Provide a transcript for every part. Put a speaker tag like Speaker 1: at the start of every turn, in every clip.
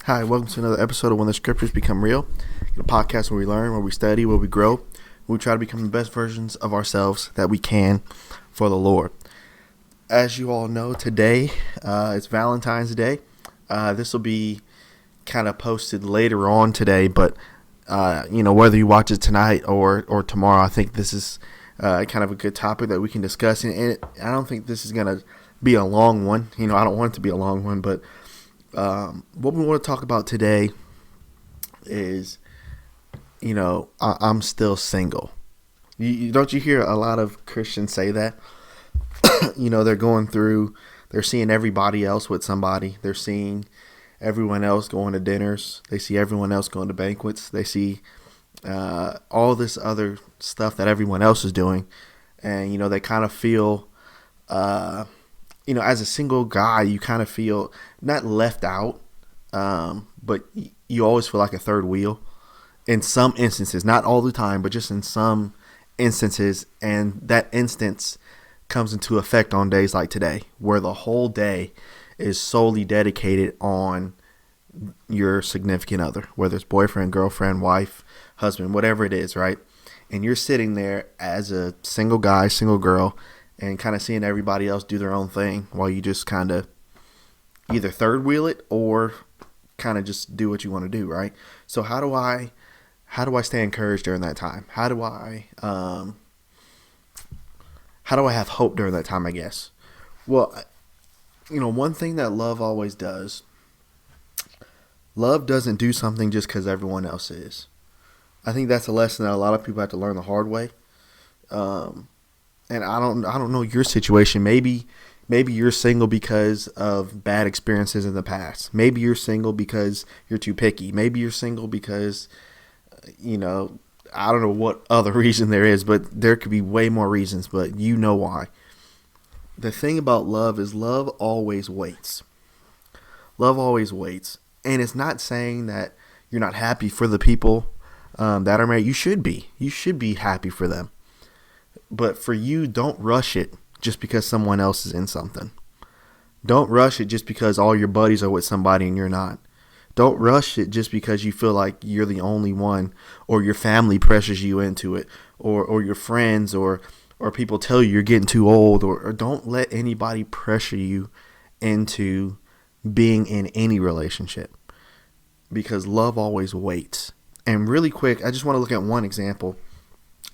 Speaker 1: Hi, welcome to another episode of When the Scriptures Become Real, a podcast where we learn, where we study, where we grow, where we try to become the best versions of ourselves that we can for the Lord. As you all know, today it's Valentine's Day. This will be kind of posted later on today, but whether you watch it tonight or tomorrow, I think this is kind of a good topic that we can discuss. And I don't think this is going to be a long one. I don't want it to be a long one, but what we want to talk about today is, I'm still single. Don't you hear a lot of Christians say that? They're seeing everybody else with somebody. They're seeing everyone else going to dinners. They see everyone else going to banquets. They see all this other stuff that everyone else is doing. And, they kind of feel, as a single guy, you kind of feel not left out, but you always feel like a third wheel in some instances, not all the time, but just in some instances. And that instance comes into effect on days like today, where the whole day is solely dedicated on your significant other, whether it's boyfriend, girlfriend, wife, husband, whatever it is, right? And you're sitting there as a single guy, single girl, and kind of seeing everybody else do their own thing while you just kind of either third wheel it or kind of just do what you want to do, right? So how do I stay encouraged during that time? How do I have hope during that time, I guess? Well, one thing that love always does, love doesn't do something just because everyone else is. I think that's a lesson that a lot of people have to learn the hard way. And I don't know your situation. Maybe you're single because of bad experiences in the past. Maybe you're single because you're too picky. Maybe you're single because, I don't know what other reason there is, but there could be way more reasons, but you know why. The thing about love is love always waits. Love always waits. And it's not saying that you're not happy for the people that are married. You should be. You should be happy for them. But for you, don't rush it just because someone else is in something. Don't rush it just because all your buddies are with somebody and you're not. Don't rush it just because you feel like you're the only one, or your family pressures you into it, or your friends or people tell you you're getting too old, or don't let anybody pressure you into being in any relationship, because love always waits. And really quick, I just want to look at one example.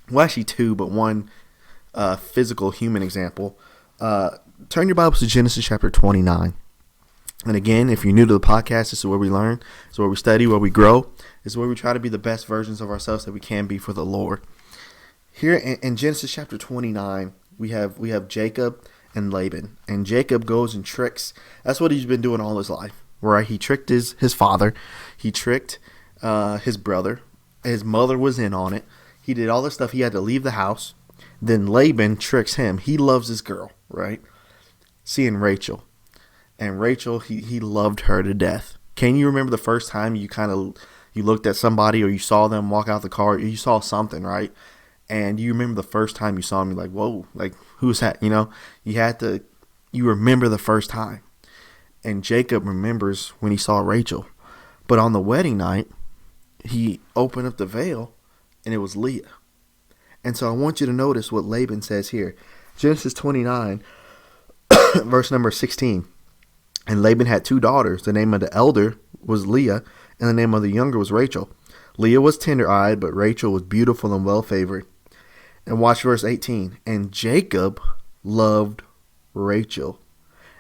Speaker 1: Well, actually two, but one physical human example. Turn your Bibles to Genesis chapter 29. And again, if you're new to the podcast, this is where we learn. This is where we study, where we grow. This is where we try to be the best versions of ourselves that we can be for the Lord. Here in Genesis chapter 29, we have Jacob and Laban. And Jacob goes and tricks. That's what he's been doing all his life, right? He tricked his father. He tricked his brother. His mother was in on it. He did all this stuff. He had to leave the house. Then Laban tricks him. He loves his girl, right? Seeing Rachel. And Rachel, he loved her to death. Can you remember the first time you looked at somebody, or you saw them walk out the car, or you saw something, right? And you remember the first time you saw me, like, whoa, like, who's that? You remember the first time. And Jacob remembers when he saw Rachel. But on the wedding night, he opened up the veil, and it was Leah. And so I want you to notice what Laban says here. Genesis 29, verse number 16. And Laban had two daughters. The name of the elder was Leah, and the name of the younger was Rachel. Leah was tender-eyed, but Rachel was beautiful and well-favored. And watch verse 18. And Jacob loved Rachel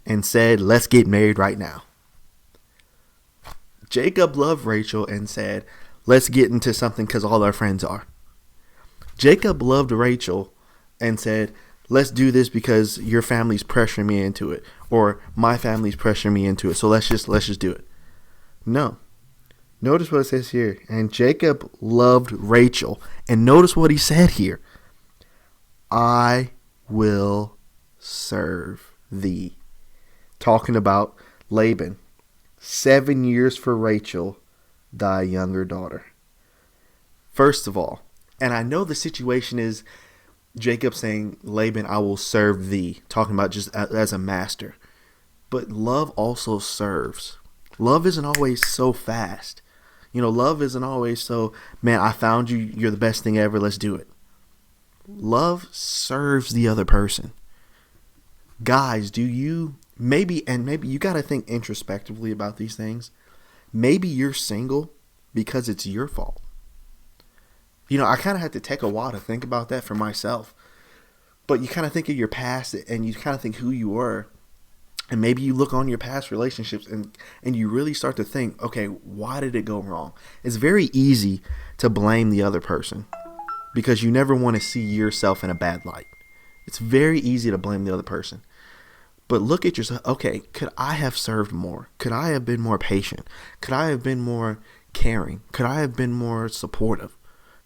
Speaker 1: and said, let's get married right now. Jacob loved Rachel and said, let's get into something because all our friends are. Jacob loved Rachel and said, let's do this because your family's pressuring me into it, or my family's pressuring me into it. So let's just do it. No. Notice what it says here. And Jacob loved Rachel. And notice what he said here. I will serve thee. Talking about Laban. 7 years for Rachel, thy younger daughter. First of all, and I know the situation is Jacob saying, Laban, I will serve thee. Talking about just as a master. But love also serves. Love isn't always so fast. Love isn't always so, man, I found you. You're the best thing ever. Let's do it. Love serves the other person. Guys, do you maybe you got to think introspectively about these things. Maybe you're single because it's your fault. I kind of had to take a while to think about that for myself. But you kind of think of your past and you kind of think who you were. And maybe you look on your past relationships and you really start to think, okay, why did it go wrong? It's very easy to blame the other person because you never want to see yourself in a bad light. It's very easy to blame the other person. But look at yourself. Okay, could I have served more? Could I have been more patient? Could I have been more caring? Could I have been more supportive?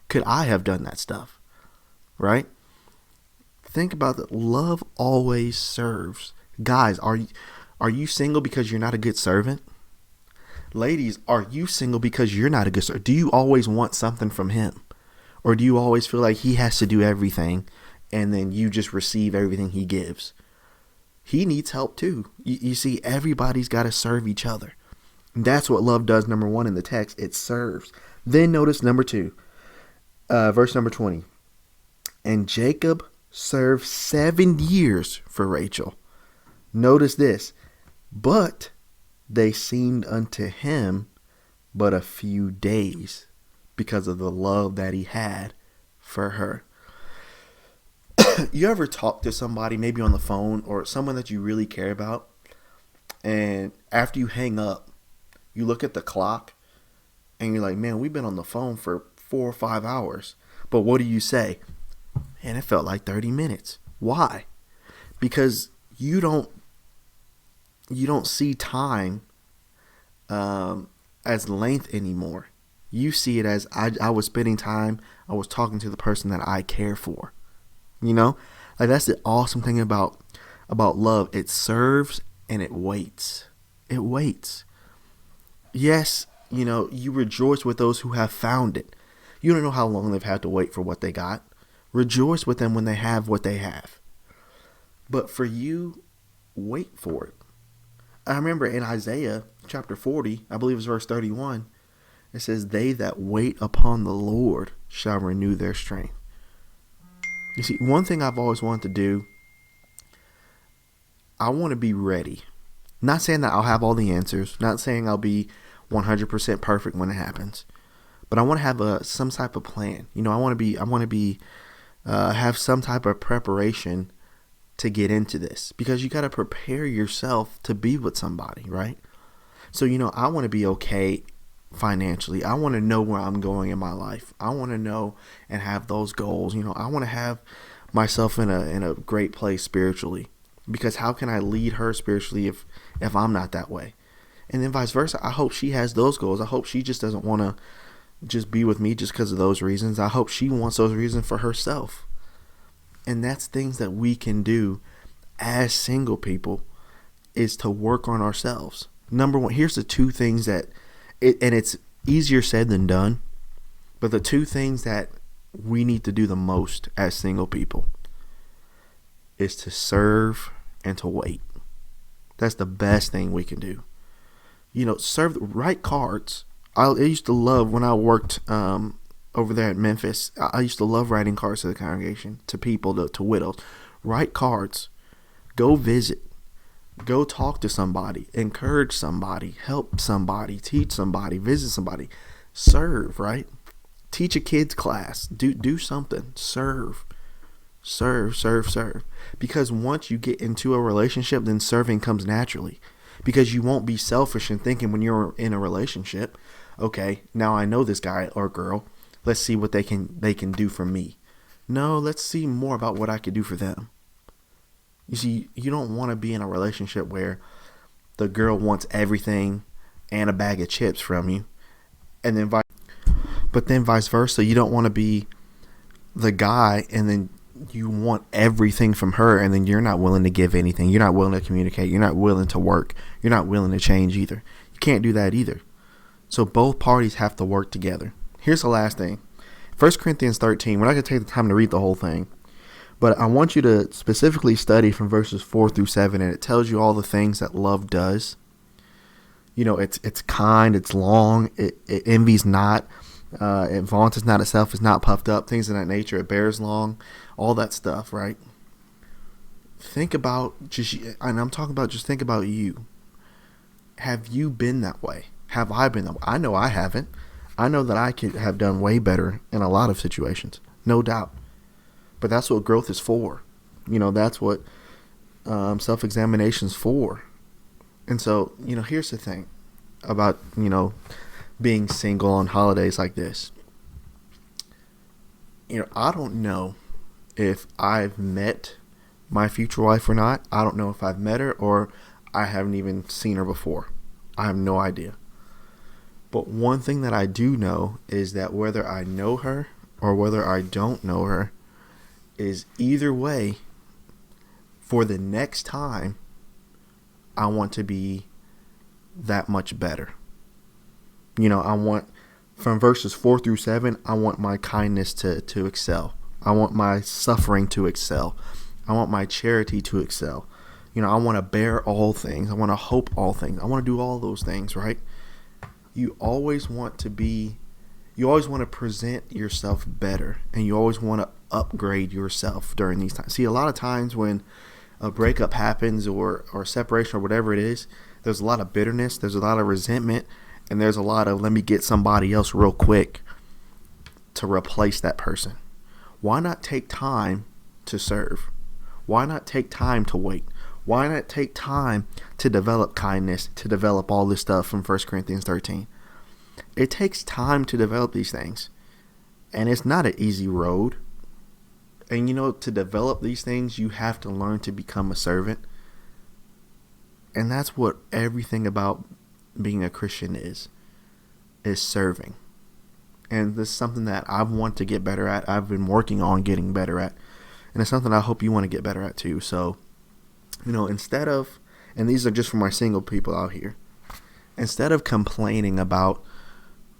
Speaker 1: Could I have done that stuff? Right? Think about that. Love always serves. Guys, are you single because you're not a good servant? Ladies, are you single because you're not a good servant? Do you always want something from him? Or do you always feel like he has to do everything and then you just receive everything he gives? He needs help too. You see, everybody's got to serve each other. And that's what love does, number one, in the text. It serves. Then notice number 2, verse number 20. And Jacob served 7 years for Rachel. Notice this. But they seemed unto him but a few days because of the love that he had for her. You ever talk to somebody, maybe on the phone, or someone that you really care about, and after you hang up, you look at the clock, and you're like, man, we've been on the phone for 4 or 5 hours. But what do you say? Man, it felt like 30 minutes. Why? Because you don't see time as length anymore. You see it as I was spending time, I was talking to the person that I care for. Like that's the awesome thing about love. It serves and it waits. It waits. Yes, you rejoice with those who have found it. You don't know how long they've had to wait for what they got. Rejoice with them when they have what they have. But for you, wait for it. I remember in Isaiah chapter 40, I believe it's verse 31, it says, they that wait upon the Lord shall renew their strength. You see, one thing I've always wanted to do, I want to be ready. Not saying that I'll have all the answers. Not saying I'll be 100% perfect when it happens. But I want to have some type of plan. I want to have some type of preparation to get into this. Because you got to prepare yourself to be with somebody, right? So, I want to be okay financially. I want to know where I'm going in my life. I want to know and have those goals. I want to have myself in a great place spiritually, because how can I lead her spiritually if I'm not that way? And then vice versa. I hope she has those goals. I hope she just doesn't want to just be with me just because of those reasons. I hope she wants those reasons for herself. And that's things that we can do as single people, is to work on ourselves. Number one, here's the 2 things that and it's easier said than done, but the 2 things that we need to do the most as single people is to serve and to wait. That's the best thing we can do. Serve, write cards. I used to love when I worked over there at Memphis. I used to love writing cards to the congregation, to people, to widows. Write cards. Go visit. Go talk to somebody, encourage somebody, help somebody, teach somebody, visit somebody, serve, right? Teach a kid's class, do something, serve. Because once you get into a relationship, then serving comes naturally, because you won't be selfish and thinking when you're in a relationship, okay, now I know this guy or girl, let's see what they can do for me. No, let's see more about what I could do for them. You see, you don't want to be in a relationship where the girl wants everything and a bag of chips from you, and then vice versa. You don't want to be the guy and then you want everything from her, and then you're not willing to give anything. You're not willing to communicate. You're not willing to work. You're not willing to change either. You can't do that either. So both parties have to work together. Here's the last thing. 1 Corinthians 13. We're not going to take the time to read the whole thing, but I want you to specifically study from verses 4 through 7, and it tells you all the things that love does. It's kind, it's long, it envies not, it vaunts not itself, is not puffed up, things of that nature. It bears long, all that stuff, right? Think about and I'm talking about just think about you. Have you been that way? Have I been that way? I know I haven't. I know that I could have done way better in a lot of situations, no doubt. But that's what growth is for. That's what self-examination's for. And so, here's the thing about, being single on holidays like this. I don't know if I've met my future wife or not. I don't know if I've met her or I haven't even seen her before. I have no idea. But one thing that I do know is that whether I know her or whether I don't know her, is either way, for the next time, I want to be that much better. I want, from verses 4 through 7, I want my kindness to excel. I want my suffering to excel. I want my charity to excel. I want to bear all things. I want to hope all things. I want to do all those things, right? You always want to present yourself better, and you always want to upgrade yourself during these times. See, a lot of times when a breakup happens or separation or whatever it is, there's a lot of bitterness, there's a lot of resentment, and there's a lot of let me get somebody else real quick to replace that person. Why not take time to serve? Why not take time to wait? Why not take time to develop kindness, to develop all this stuff from 1 Corinthians 13? It takes time to develop these things, and it's not an easy road. And to develop these things, you have to learn to become a servant. And that's what everything about being a Christian is serving. And this is something that I want to get better at. I've been working on getting better at. And it's something I hope you want to get better at too. So, instead of, and these are just for my single people out here, instead of complaining about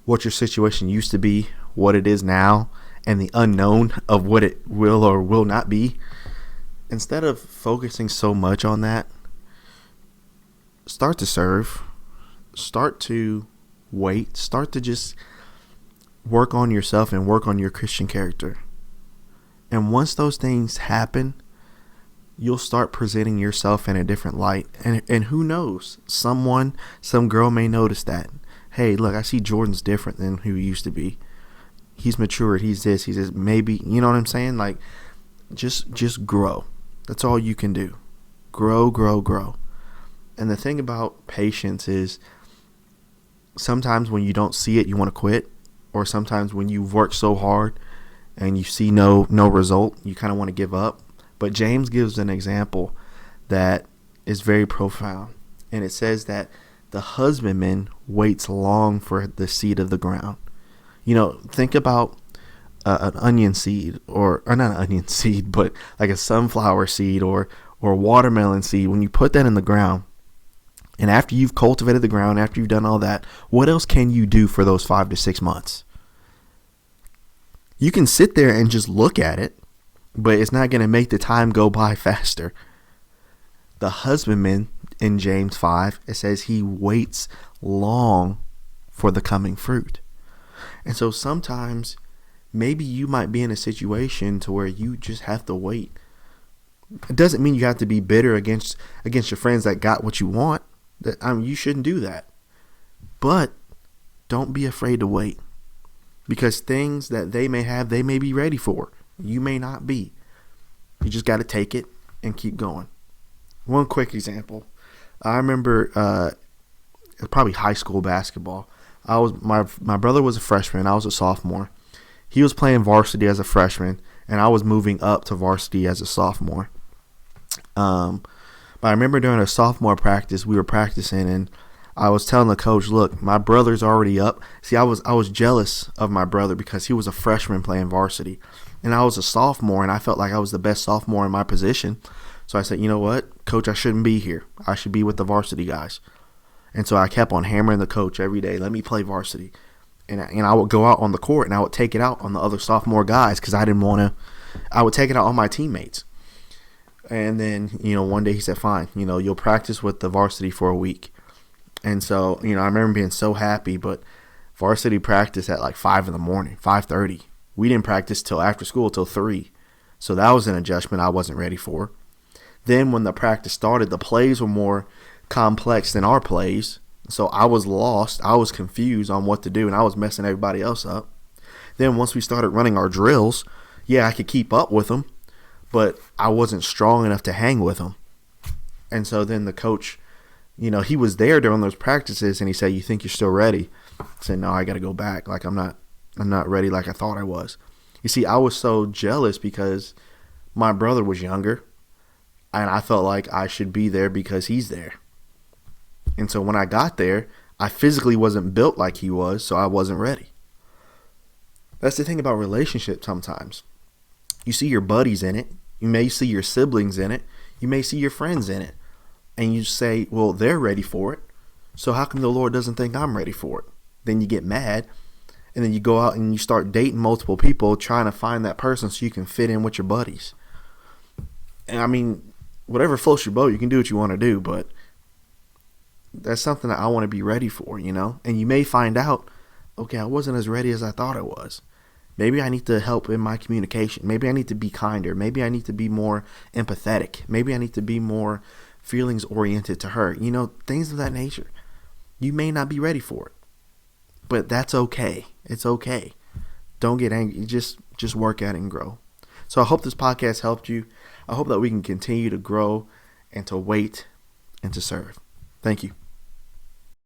Speaker 1: what your situation used to be, what it is now, and the unknown of what it will or will not be, instead of focusing so much on that, start to serve, start to wait, start to just work on yourself and work on your Christian character. And once those things happen, you'll start presenting yourself in a different light. And who knows, some girl may notice that. Hey, look, I see Jordan's different than who he used to be. He's matured. He's this. Maybe, you know what I'm saying? Like, just grow. That's all you can do. Grow, grow, grow. And the thing about patience is sometimes when you don't see it, you want to quit. Or sometimes when you've worked so hard and you see no result, you kind of want to give up. But James gives an example that is very profound. And it says that the husbandman waits long for the seed of the ground. Think about an onion seed, or not an onion seed, but like a sunflower seed or watermelon seed. When you put that in the ground, and after you've cultivated the ground, after you've done all that, what else can you do for those 5 to 6 months? You can sit there and just look at it, but it's not going to make the time go by faster. The husbandman in James 5, it says he waits long for the coming fruit. And so sometimes maybe you might be in a situation to where you just have to wait. It doesn't mean you have to be bitter against your friends that got what you want. You shouldn't do that. But don't be afraid to wait. Because things that they may have, they may be ready for. You may not be. You just got to take it and keep going. One quick example. I remember probably high school basketball. My brother was a freshman. I was a sophomore. He was playing varsity as a freshman, and I was moving up to varsity as a sophomore. But I remember during a sophomore practice, we were practicing, and I was telling the coach, look, my brother's already up. See, I was jealous of my brother because he was a freshman playing varsity, and I was a sophomore, and I felt like I was the best sophomore in my position. So I said, you know what, coach, I shouldn't be here. I should be with the varsity guys. And so I kept on hammering the coach every day, let me play varsity. And I would go out on the court, and I would take it out on the other sophomore guys because I didn't want to. I would take it out on my teammates. And then, one day he said, fine, you'll practice with the varsity for a week. And so, I remember being so happy, but varsity practice at like 5 in the morning, 5:30. We didn't practice till after school till 3. So that was an adjustment I wasn't ready for. Then when the practice started, the plays were more complex than our plays. So I was lost. I was confused on what to do, and I was messing everybody else up. Then once we started running our drills, yeah, I could keep up with them, but I wasn't strong enough to hang with them. And so then the coach, he was there during those practices, and he said, "You think you're still ready?" I said, "No, I got to go back. Like I'm not ready like I thought I was." You see, I was so jealous because my brother was younger, and I felt like I should be there because he's there. And so when I got there, I physically wasn't built like he was, so I wasn't ready. That's the thing about relationships sometimes. You see your buddies in it. You may see your siblings in it. You may see your friends in it. And you say, well, they're ready for it. So how come the Lord doesn't think I'm ready for it? Then you get mad. And then you go out and you start dating multiple people trying to find that person so you can fit in with your buddies. And I mean, whatever floats your boat, you can do what you want to do. But that's something that I want to be ready for, And you may find out, okay, I wasn't as ready as I thought I was. Maybe I need to help in my communication. Maybe I need to be kinder. Maybe I need to be more empathetic. Maybe I need to be more feelings oriented to her. Things of that nature. You may not be ready for it, but that's okay. It's okay. Don't get angry. Just work at it and grow. So I hope this podcast helped you. I hope that we can continue to grow and to wait and to serve. Thank you.